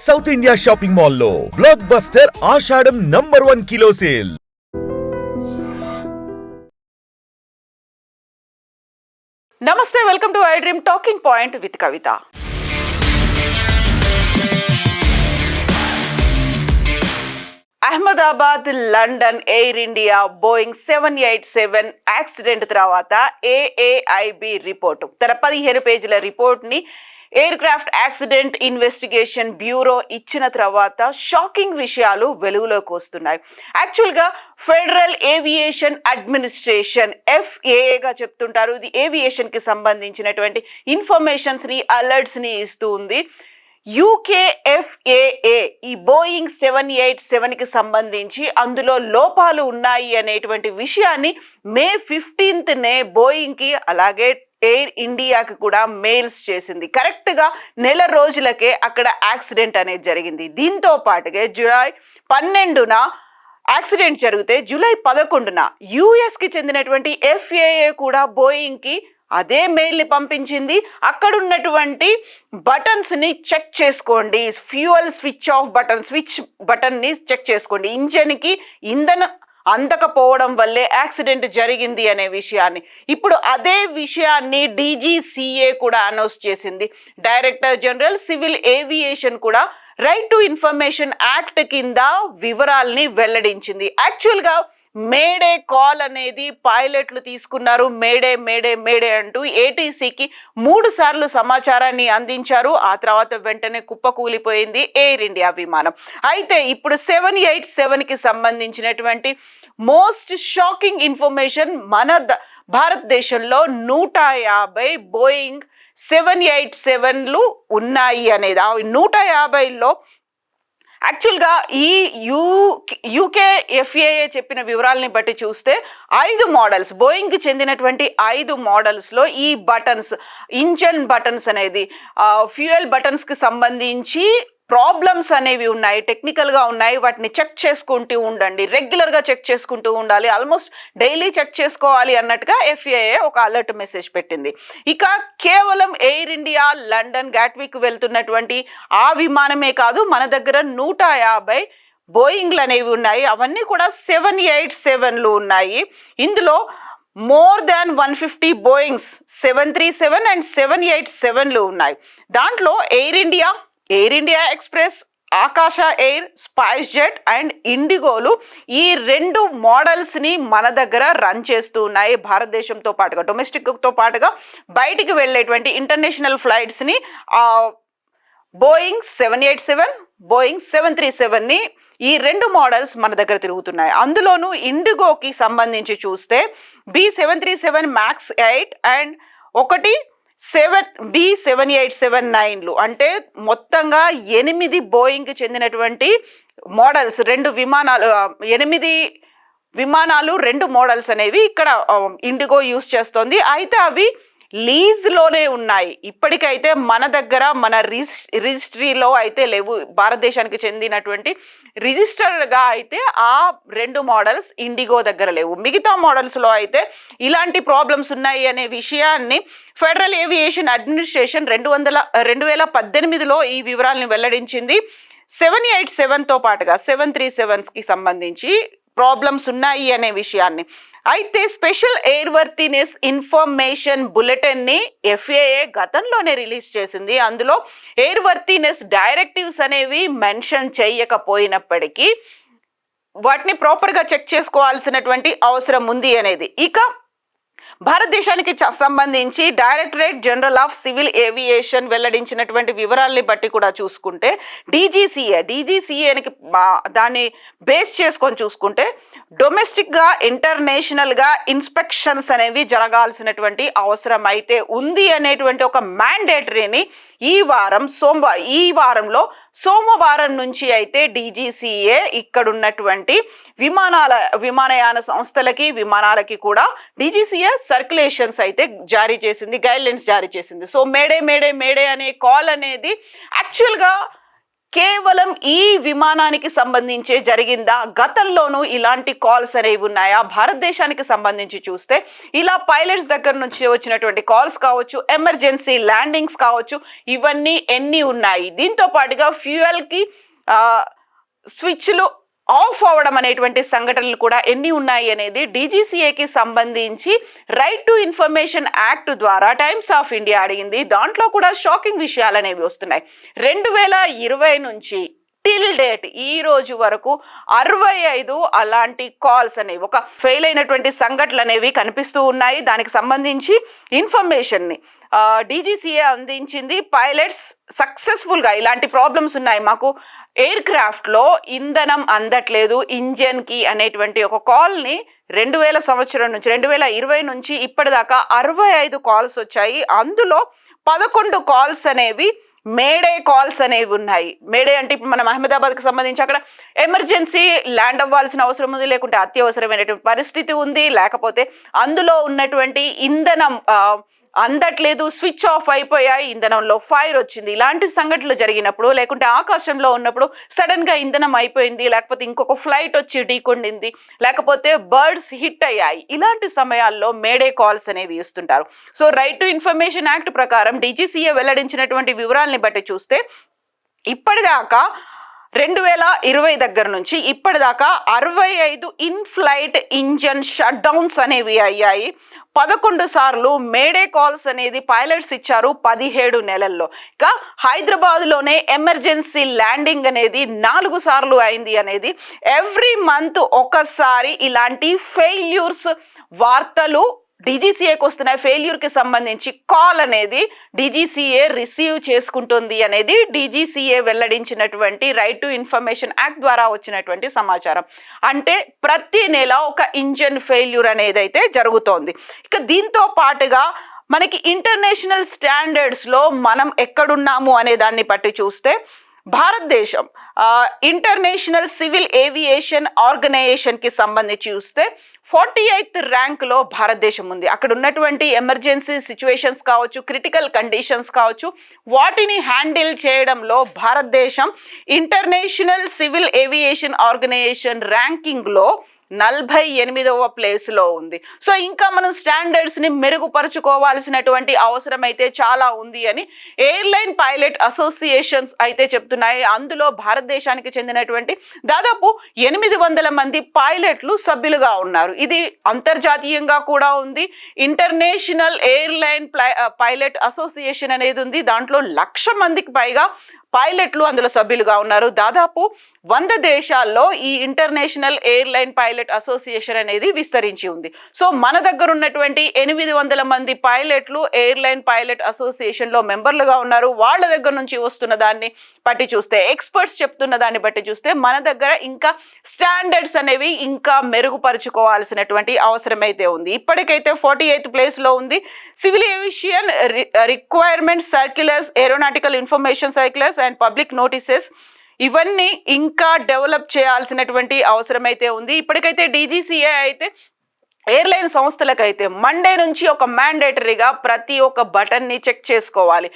South India shopping మాల్లో blockbuster Ashadham #1 kilo sale. నమస్తే, welcome to I dream talking point with Kavitha. Ahmedabad London Air India Boeing 787 accident తర్వాత AAIB report తన 15 పేజీల రిపోర్ట్ని aircraft accident investigation bureau ఇచ్చిన తర్వాత shocking విషయాలు వెలుగులోకి వస్తున్నాయి. యాక్చువల్గా ఫెడరల్ ఏవియేషన్ అడ్మినిస్ట్రేషన్ FAAగా చెప్తుంటారు. ఇది ఏవియేషన్కి సంబంధించినటువంటి ఇన్ఫర్మేషన్స్ని అలర్ట్స్ని ఇస్తూ ఉంది. UKFAA ఈ బోయింగ్ 787కి సంబంధించి అందులో లోపాలు ఉన్నాయి అనేటువంటి విషయాన్ని మే 15నే బోయింగ్కి అలాగే ఎయిర్ ఇండియాకి కూడా మెయిల్స్ చేసింది. కరెక్ట్గా నెల రోజులకే అక్కడ యాక్సిడెంట్ అనేది జరిగింది. దీంతో పాటుగా జూలై 12న యాక్సిడెంట్ జరిగితే జూలై 11న యుఎస్కి చెందినటువంటి FAA కూడా బోయింగ్కి అదే మెయిల్ని పంపించింది. అక్కడ ఉన్నటువంటి బటన్స్ని చెక్ చేసుకోండి, ఫ్యూయల్ స్విచ్ ఆఫ్ స్విచ్ బటన్ని చెక్ చేసుకోండి, ఇంజన్కి ఇంధనం అందకపోవడం వల్లే యాక్సిడెంట్ జరిగింది అనే విషయాన్ని. ఇప్పుడు అదే విషయాన్ని DGCA కూడా అనౌన్స్ చేసింది. డైరెక్టర్ జనరల్ సివిల్ ఏవియేషన్ కూడా రైట్ టు ఇన్ఫర్మేషన్ యాక్ట్ కింద వివరాల్ని వెల్లడించింది. యాక్చువల్గా మేడే కాల్ అనేది పైలట్లు తీసుకున్నారు. మేడే మేడే మేడే అంటూ ATCకి 3 సార్లు సమాచారాన్ని అందించారు. ఆ తర్వాత వెంటనే కుప్పకూలిపోయింది ఎయిర్ ఇండియా విమానం. అయితే ఇప్పుడు 787కి సంబంధించినటువంటి మోస్ట్ షాకింగ్ ఇన్ఫర్మేషన్, మన భారతదేశంలో 150 బోయింగ్ 787లు ఉన్నాయి అనేది. ఆ 150లో యాక్చువల్గా ఈ UKFAA చెప్పిన వివరాలని బట్టి చూస్తే 5 మోడల్స్, బోయింగ్కి చెందినటువంటి 5 మోడల్స్లో ఈ బటన్స్, ఇంజన్ బటన్స్ అనేది ఫ్యూయల్ బటన్స్కి సంబంధించి ప్రాబ్లమ్స్ అనేవి ఉన్నాయి, టెక్నికల్గా ఉన్నాయి. వాటిని చెక్ చేసుకుంటూ ఉండండి, రెగ్యులర్గా చెక్ చేసుకుంటూ ఉండాలి, ఆల్మోస్ట్ డైలీ చెక్ చేసుకోవాలి అన్నట్టుగా FAA ఒక అలర్ట్ మెసేజ్ పెట్టింది. ఇక కేవలం ఎయిర్ ఇండియా లండన్ గాట్విక్ వెళ్తున్నటువంటి ఆ విమానమే కాదు, మన దగ్గర 150 బోయింగ్లు అనేవి ఉన్నాయి. అవన్నీ కూడా 787లు ఉన్నాయి. ఇందులో మోర్ దాన్ 150 బోయింగ్స్ 737 అండ్ 787లు ఉన్నాయి. దాంట్లో ఎయిర్ ఇండియా ఎక్స్ప్రెస్, ఆకాశ ఎయిర్, స్పైస్ జెట్ అండ్ ఇండిగోలు ఈ 2 మోడల్స్ని మన దగ్గర రన్ చేస్తూ ఉన్నాయి. భారతదేశంతో పాటుగా డొమెస్టిక్తో పాటుగా బయటికి వెళ్ళేటువంటి ఇంటర్నేషనల్ ఫ్లైట్స్ని బోయింగ్ 787, బోయింగ్ 737ని ఈ 2 మోడల్స్ మన దగ్గర తిరుగుతున్నాయి. అందులోనూ ఇండిగోకి సంబంధించి చూస్తే B737 MAX 8 అండ్ ఒకటి B787-9లు అంటే మొత్తంగా 8 బోయింగ్కి చెందినటువంటి మోడల్స్, 8 విమానాలు 2 మోడల్స్ అనేవి ఇక్కడ ఇండిగో యూస్ చేస్తోంది. అయితే అవి లీజ్లోనే ఉన్నాయి. ఇప్పటికైతే మన దగ్గర మన రిజిస్ట్రీలో అయితే లేవు. భారతదేశానికి చెందినటువంటి రిజిస్టర్గా అయితే ఆ 2 మోడల్స్ ఇండిగో దగ్గర లేవు. మిగతా మోడల్స్లో అయితే ఇలాంటి ప్రాబ్లమ్స్ ఉన్నాయి అనే విషయాన్ని ఫెడరల్ ఏవియేషన్ అడ్మినిస్ట్రేషన్ 2018లో ఈ వివరాలను వెల్లడించింది. 787తో పాటుగా 737కి సంబంధించి ప్రాబ్లమ్స్ ఉన్నాయి అనే విషయాన్ని. అయితే స్పెషల్ ఎయిర్వర్తినెస్ ఇన్ఫర్మేషన్ బులెటిన్ని FAA గతంలోనే రిలీజ్ చేసింది. అందులో ఎయిర్వర్తినెస్ డైరెక్టివ్స్ అనేవి మెన్షన్ చేయకపోయినప్పటికీ వాటిని ప్రాపర్గా చెక్ చేసుకోవాల్సినటువంటి అవసరం ఉంది అనేది. ఇక భారతదేశానికి సంబంధించి directorate general of civil aviation వెల్లడించినటువంటి వివరాలని బట్టి కూడా చూసుకుంటే DGCAకి దాన్ని బేస్ చేసుకొని చూసుకుంటే డొమెస్టిక్గా ఇంటర్నేషనల్గా ఇన్స్పెక్షన్స్ అనేవి జరగాల్సినటువంటి అవసరం అయితే ఉంది అనేటువంటి ఒక మ్యాండేటరీని ఈ వారంలో సోమవారం నుంచి అయితే DGCA ఇక్కడున్నటువంటి విమానయాన సంస్థలకి, విమానాలకి కూడా DGCA సర్క్యులేషన్స్ అయితే జారీ చేసింది, గైడ్లైన్స్ జారీ చేసింది. సో మేడే మేడే మేడే అనే కాల్ అనేది యాక్చువల్గా కేవలం ఈ విమానానికి సంబంధించే జరిగిందా, గతంలోనూ ఇలాంటి కాల్స్ అనేవి ఉన్నాయా, భారతదేశానికి సంబంధించి చూస్తే ఇలా పైలట్స్ దగ్గర నుంచి వచ్చినటువంటి కాల్స్ కావచ్చు, ఎమర్జెన్సీ ల్యాండింగ్స్ కావచ్చు, ఇవన్నీ ఎన్ని ఉన్నాయి, దీంతో పాటుగా ఫ్యూయల్కి స్విచ్లు ఆఫ్ అవ్వడం అనేటువంటి సంఘటనలు కూడా ఎన్ని ఉన్నాయి అనేది డీజీసీఏకి సంబంధించి రైట్ టు ఇన్ఫర్మేషన్ యాక్ట్ ద్వారా టైమ్స్ ఆఫ్ ఇండియా అడిగింది. దాంట్లో కూడా షాకింగ్ విషయాలు అనేవి వస్తున్నాయి. 2020 నుంచి టిల్ డేట్ ఈ రోజు వరకు 65 అలాంటి కాల్స్ అనేవి, ఒక ఫెయిల్ అయినటువంటి సంఘటనలు అనేవి కనిపిస్తూ ఉన్నాయి. దానికి సంబంధించి ఇన్ఫర్మేషన్ని డీజీసీఏ అందించింది. పైలట్స్ సక్సెస్ఫుల్గా ఇలాంటి ప్రాబ్లమ్స్ ఉన్నాయి, మాకు ఎయిర్ క్రాఫ్ట్లో ఇంధనం అందట్లేదు ఇంజన్కి అనేటువంటి ఒక కాల్ని 2000 సంవత్సరం నుంచి 2020 నుంచి ఇప్పటిదాకా 65 కాల్స్ వచ్చాయి. అందులో 11 కాల్స్ అనేవి మేడే కాల్స్ అనేవి ఉన్నాయి. మేడే అంటే ఇప్పుడు మనం అహ్మదాబాద్కి సంబంధించి అక్కడ ఎమర్జెన్సీ ల్యాండ్ అవ్వాల్సిన అవసరం ఉంది, లేకుంటే అత్యవసరమైనటువంటి పరిస్థితి ఉంది, లేకపోతే అందులో ఉన్నటువంటి ఇంధనం అందట్లేదు, స్విచ్ ఆఫ్ అయిపోయాయి, ఇంధనంలో ఫైర్ వచ్చింది, ఇలాంటి సంఘటనలు జరిగినప్పుడు, లేకుంటే ఆకాశంలో ఉన్నప్పుడు సడన్గా ఇంధనం అయిపోయింది, లేకపోతే ఇంకొక ఫ్లైట్ వచ్చి ఢీకొండింది, లేకపోతే బర్డ్స్ హిట్ అయ్యాయి, ఇలాంటి సమయాల్లో మేడే కాల్స్ అనేవి ఇస్తుంటారు. So right to information act ప్రకారం డీజీసీఏ వెల్లడించినటువంటి వివరాలని బట్టి చూస్తే ఇప్పటిదాకా 2020 దగ్గర నుంచి ఇప్పటిదాకా 65 in flight engine shut downs అనేవి అయ్యాయి. 11 సార్లు మేడే కాల్స్ అనేది పైలట్స్ ఇచ్చారు 17 నెలల్లో. ఇక హైదరాబాద్లోనే ఎమర్జెన్సీ ల్యాండింగ్ అనేది 4 సార్లు అయింది అనేది. ఎవ్రీ మంత్ ఒకసారి ఇలాంటి ఫెయిల్యూర్స్ వార్తలు డీజీసీఏకి వస్తున్నాయి. ఫెయిల్యూర్కి సంబంధించి కాల్ అనేది డీజీసీఏ రిసీవ్ చేసుకుంటుంది అనేది డీజీసీఏ వెల్లడించినటువంటి రైట్ టు ఇన్ఫర్మేషన్ యాక్ట్ ద్వారా వచ్చినటువంటి సమాచారం. అంటే ప్రతి నెల ఒక ఇంజన్ ఫెయిల్యూర్ అనేది అయితే జరుగుతోంది. ఇక దీంతో పాటుగా మనకి ఇంటర్నేషనల్ స్టాండర్డ్స్లో మనం ఎక్కడున్నాము అనే దాన్ని బట్టి చూస్తే భారతదేశం ఇంటర్నేషనల్ సివిల్ ఏవియేషన్ ఆర్గనైజేషన్కి సంబంధించి చూస్తే 48th ర్యాంక్లో భారతదేశం ఉంది. అక్కడ ఉన్నటువంటి ఎమర్జెన్సీ సిచ్యువేషన్స్ కావచ్చు, క్రిటికల్ కండిషన్స్ కావచ్చు, వాటిని హ్యాండిల్ చేయడంలో భారతదేశం ఇంటర్నేషనల్ సివిల్ ఏవియేషన్ ఆర్గనైజేషన్ ర్యాంకింగ్లో 48వ ప్లేస్లో ఉంది. సో ఇంకా మనం స్టాండర్డ్స్ని మెరుగుపరుచుకోవాల్సినటువంటి అవసరం అయితే చాలా ఉంది అని ఎయిర్లైన్ పైలట్ అసోసియేషన్స్ అయితే చెప్తున్నాయి. అందులో భారతదేశానికి చెందినటువంటి దాదాపు 800 మంది పైలట్లు సభ్యులుగా ఉన్నారు. ఇది అంతర్జాతీయంగా కూడా ఉంది. ఇంటర్నేషనల్ ఎయిర్లైన్ పైలట్ అసోసియేషన్ అనేది ఉంది. దాంట్లో 1,00,000 మందికి పైగా పైలట్లు అందులో సభ్యులుగా ఉన్నారు. దాదాపు 100 దేశాల్లో ఈ ఇంటర్నేషనల్ ఎయిర్లైన్ పైలట్ అసోసియేషన్ అనేది విస్తరించి ఉంది. సో మన దగ్గర ఉన్నటువంటి 800 మంది పైలట్లు ఎయిర్లైన్ పైలట్ అసోసియేషన్లో మెంబర్లుగా ఉన్నారు. వాళ్ళ దగ్గర నుంచి వస్తున్న దాన్ని బట్టి చూస్తే, ఎక్స్పర్ట్స్ చెప్తున్న దాన్ని బట్టి చూస్తే మన దగ్గర ఇంకా స్టాండర్డ్స్ అనేవి ఇంకా మెరుగుపరుచుకోవాల్సినటువంటి అవసరం అయితే ఉంది. ఇప్పటికైతే 48th ప్లేస్లో ఉంది. Civil aviation requirement circulars, aeronautical information circulars and public notices ఇవన్నీ ఇంకా డెవలప్ చేయాల్సినటువంటి అవసరం అయితే ఉంది. ఇప్పటికైతే డీజీసీఏ అయితే ఎయిర్లైన్ సంస్థలకైతే మండే నుంచి ఒక మ్యాండేటరీగా ప్రతి ఒక్క బటన్ని చెక్ చేసుకోవాలి.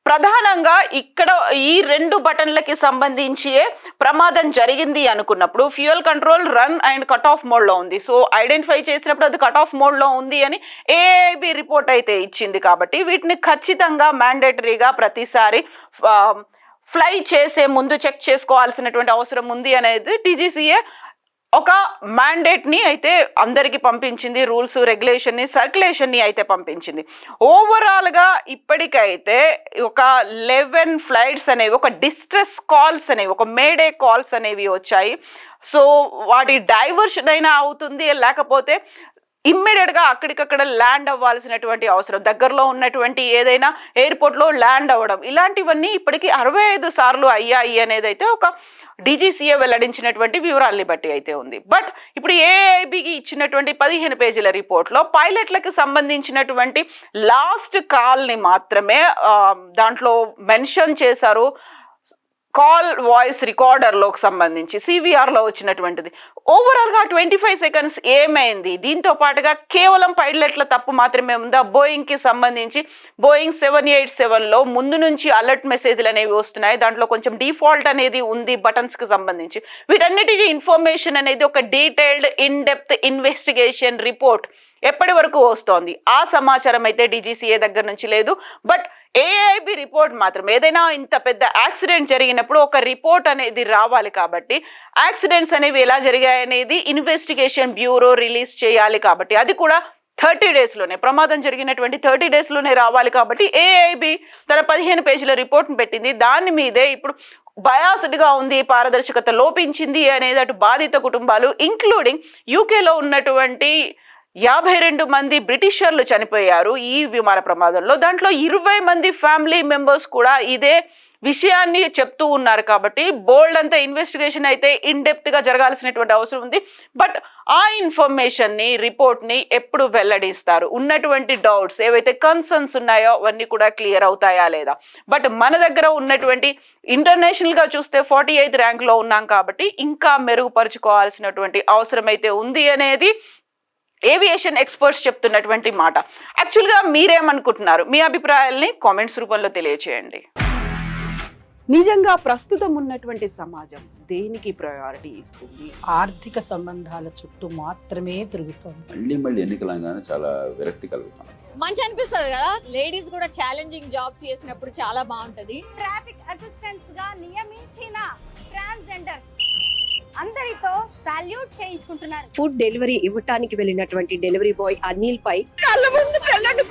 ప్రధానంగా ఇక్కడ ఈ 2 బటన్లకి సంబంధించి ప్రమాదం జరిగింది అనుకున్నప్పుడు fuel control run and cut off మోడ్లో ఉంది. సో ఐడెంటిఫై చేసినప్పుడు అది కట్ ఆఫ్ మోడ్లో ఉంది అని ఏఐబి రిపోర్ట్ అయితే ఇచ్చింది. కాబట్టి వీటిని ఖచ్చితంగా మ్యాండేటరీగా ప్రతిసారి ఫ్లై చేసే ముందు చెక్ చేసుకోవాల్సినటువంటి అవసరం ఉంది అనేది డీజీసీఏ ఒక మ్యాండేట్ని అయితే అందరికీ పంపించింది. రూల్స్, రెగ్యులేషన్ని, సర్క్యులేషన్ని అయితే పంపించింది. ఓవరాల్గా ఇప్పటికైతే ఒక 11 ఫ్లైట్స్ అనేవి, ఒక డిస్ట్రెస్ కాల్స్ అనేవి, ఒక మేడే కాల్స్ అనేవి వచ్చాయి. సో వాటి డైవర్షన్ అయినా అవుతుంది, లేకపోతే ఇమ్మీడియట్గా అక్కడికక్కడ ల్యాండ్ అవ్వాల్సినటువంటి అవసరం, దగ్గరలో ఉన్నటువంటి ఏదైనా ఎయిర్పోర్ట్లో ల్యాండ్ అవ్వడం, ఇలాంటివన్నీ ఇప్పటికీ 65 సార్లు అయ్యాయి అనేది అయితే ఒక డీజీసీఏ వెల్లడించినటువంటి వివరాల్ని బట్టి అయితే ఉంది. బట్ ఇప్పుడు ఏఐబికి ఇచ్చినటువంటి 15 పేజీల రిపోర్ట్లో పైలట్లకు సంబంధించినటువంటి లాస్ట్ కాల్ని మాత్రమే దాంట్లో మెన్షన్ చేశారు. కాల్ వాయిస్ రికార్డర్లోకి సంబంధించి సివిఆర్లో వచ్చినటువంటిది. ఓవరాల్గా 25 సెకండ్స్ ఏమైంది? దీంతో పాటుగా కేవలం పైలట్ల తప్పు మాత్రమే ఉందా? బోయింగ్కి సంబంధించి బోయింగ్ 787లో ముందు నుంచి అలర్ట్ మెసేజ్లు అనేవి వస్తున్నాయి. దాంట్లో కొంచెం డిఫాల్ట్ అనేది ఉంది బటన్స్కి సంబంధించి. వీటన్నిటికీ ఇన్ఫర్మేషన్ అనేది ఒక detailed in depth investigation report ఎప్పటి వరకు వస్తోంది? ఆ సమాచారం అయితే DGCA దగ్గర నుంచి లేదు. బట్ AIB రిపోర్ట్ మాత్రం, ఏదైనా ఇంత పెద్ద యాక్సిడెంట్ జరిగినప్పుడు ఒక రిపోర్ట్ అనేది రావాలి కాబట్టి, యాక్సిడెంట్స్ అనేవి ఎలా జరిగాయి అనేది ఇన్వెస్టిగేషన్ బ్యూరో రిలీజ్ చేయాలి కాబట్టి, అది కూడా 30 డేస్లోనే, ప్రమాదం జరిగినటువంటి 30 డేస్లోనే రావాలి కాబట్టి AIB తన 15 పేజీల రిపోర్ట్ని పెట్టింది. దాని మీదే ఇప్పుడు బయాస్డ్గా ఉంది, పారదర్శకత లోపించింది అనేది అటు బాధిత కుటుంబాలు, ఇంక్లూడింగ్ యూకేలో ఉన్నటువంటి 52 మంది బ్రిటిషర్లు చనిపోయారు ఈ విమాన ప్రమాదంలో. దాంట్లో 20 మంది ఫ్యామిలీ మెంబర్స్ కూడా ఇదే విషయాన్ని చెప్తూ ఉన్నారు. కాబట్టి బోల్డ్ అంతా ఇన్వెస్టిగేషన్ అయితే ఇన్ డెప్త్గా జరగాల్సినటువంటి అవసరం ఉంది. బట్ ఆ ఇన్ఫర్మేషన్ని, రిపోర్ట్ని ఎప్పుడు వెల్లడిస్తారు? ఉన్నటువంటి డౌట్స్ ఏవైతే కన్సర్న్స్ ఉన్నాయో అవన్నీ కూడా క్లియర్ అవుతాయా లేదా? బట్ మన దగ్గర ఉన్నటువంటి ఇంటర్నేషనల్గా చూస్తే 48th ర్యాంక్లో ఉన్నాం కాబట్టి ఇంకా మెరుగుపరుచుకోవాల్సినటువంటి అవసరం అయితే ఉంది అనేది ఏవియేషన్ ఎక్స్పర్ట్స్ చెప్తున్నటువంటి మాట. యాక్చువల్గా మీరేమనుకుంటున్నారు? మీ అభిప్రాయాల్ని కామెంట్స్ రూపంలో తెలియచేయండి. నిజంగా ప్రస్తుతం ఉన్నటువంటి సమాజం దేనికి ప్రయారిటీ ఇస్తుంది? ఆర్థిక సంబంధాల చుట్టూ మాత్రమే తిరుగుతోంది. మళ్ళీ ఎన్నికలంగానే చాలా విరక్తి కలుగుతాను. మంచి అనిపిస్తుంది కదా, లేడీస్ కూడా ఛాలెంజింగ్ జాబ్స్ చేసినప్పుడు చాలా బాగుంటది. ట్రాఫిక్ అసిస్టెంట్స్ గా నియమించిన ట్రాన్స్జెండర్స్ అందరితో సాల్యూట్ చేయించుకుంటున్నారు. ఫుడ్ డెలివరీ ఇవ్వటానికి వెళ్ళినటువంటి డెలివరీ బాయ్ అనిల్ పై కళ్ళ ముందు పెళ్ళండి